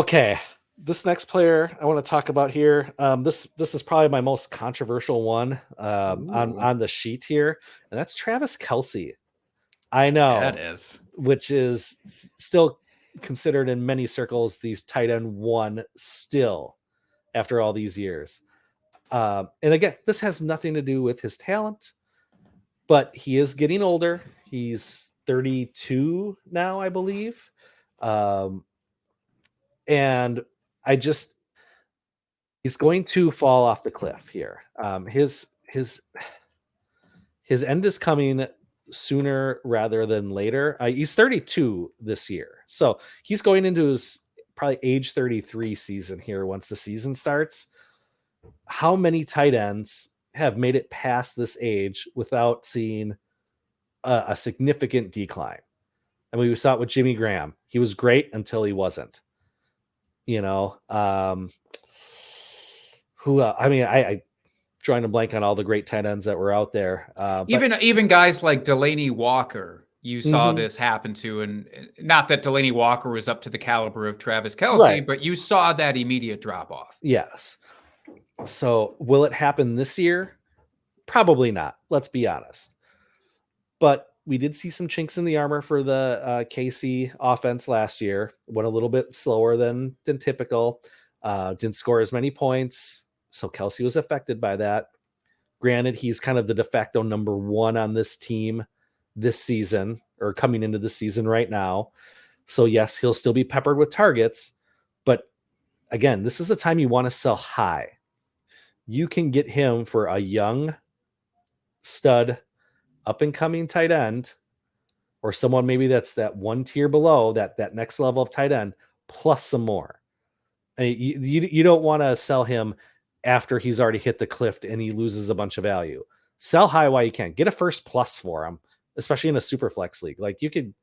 Okay, this next player I want to talk about here. This is probably my most controversial one Ooh. on the sheet here, and that's Travis Kelce. I Yeah, it know, is. which is still considered in many circles these tight end one still after all these years. And again, this has nothing to do with his talent, but he is getting older. He's 32 now, I believe. Um, and I just he's going to fall off the cliff here. His end is coming sooner rather than later. He's 32 this year, so he's going into his probably age 33 season here once the season starts. How many tight ends have made it past this age without seeing a significant decline? I mean, we saw it with Jimmy Graham. He was great until he wasn't. You know, who? I mean, I drawing a blank on all the great tight ends that were out there. But Even guys like Delaney Walker, you saw mhm, this happen to, and not that Delaney Walker was up to the caliber of Travis right, Kelce, but you saw that immediate drop off. yes. So will it happen this year? Probably not. Let's be honest. But we did see some chinks in the armor for the KC offense last year. Went a little bit slower than typical. Didn't score as many points, so Kelce was affected by that. Granted, he's kind of the de facto number one on this team this season, or coming into the season right now. So yes, he'll still be peppered with targets, but again, this is a time you want to sell high. You can get him for a young stud, up and coming tight end, or someone maybe that's that one tier below that next level of tight end plus some more. I mean, you don't want to sell him after he's already hit the cliff and he loses a bunch of value. Sell high while you can. Get a first plus for him, especially in a super flex league. Like you can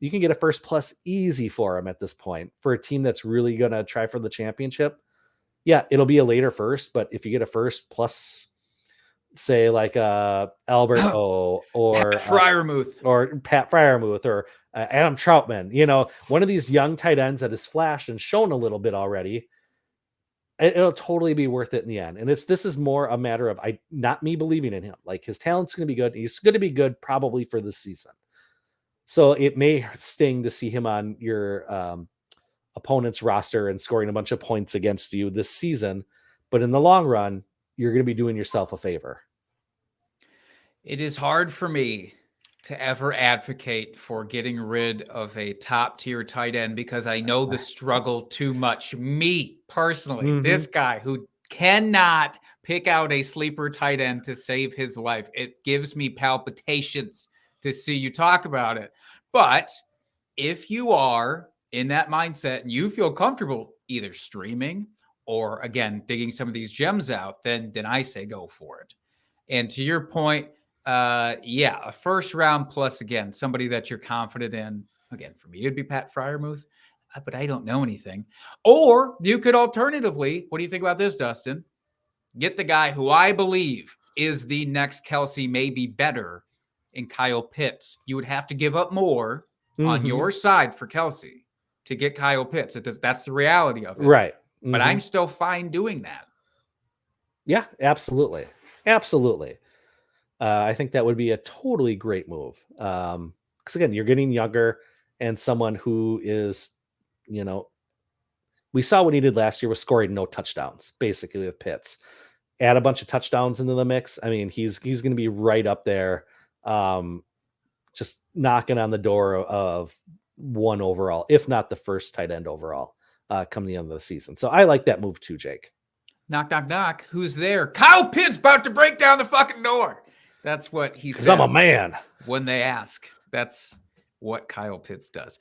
get a first plus easy for him at this point for a team that's really going to try for the championship. Yeah, it'll be a later first, but if you get a first plus, say like Albert O Pat Fryermuth. or Pat Fryermuth or Adam Troutman, one of these young tight ends that has flashed and shown a little bit already, it'll totally be worth it in the end. And this is more a matter of not me believing in him. Like his talent's going to be good. He's going to be good probably for this season. So it may sting to see him on your opponent's roster and scoring a bunch of points against you this season. But in the long run, you're going to be doing yourself a favor. It is hard for me to ever advocate for getting rid of a top tier tight end because I know the struggle too much. Me personally, this guy who cannot pick out a sleeper tight end to save his life, it gives me palpitations to see you talk about it. But if you are in that mindset and you feel comfortable either streaming or again digging some of these gems out, then I say go for it. And to your point, yeah, a first round plus again, somebody that you're confident in. Again, for me, it'd be Pat Fryermuth, but I don't know anything. Or you could alternatively, what do you think about this, Dustin? Get the guy who I believe is the next Kelce, maybe better, in Kyle Pitts. You would have to give up more on your side for Kelce to get Kyle Pitts. That's the reality of it. Right. But I'm still fine doing that. Yeah, absolutely. Absolutely. I think that would be a totally great move. Because again, you're getting younger and someone who is, we saw what he did last year was scoring no touchdowns, basically with Pitts. Add a bunch of touchdowns into the mix. I mean, he's going to be right up there, just knocking on the door of one overall, if not the first tight end overall, come the end of the season. So I like that move too, Jake. Knock, knock, knock. Who's there? Kyle Pitts about to break down the fucking door. That's what he says. I'm a man. When they ask, that's what Kyle Pitts does.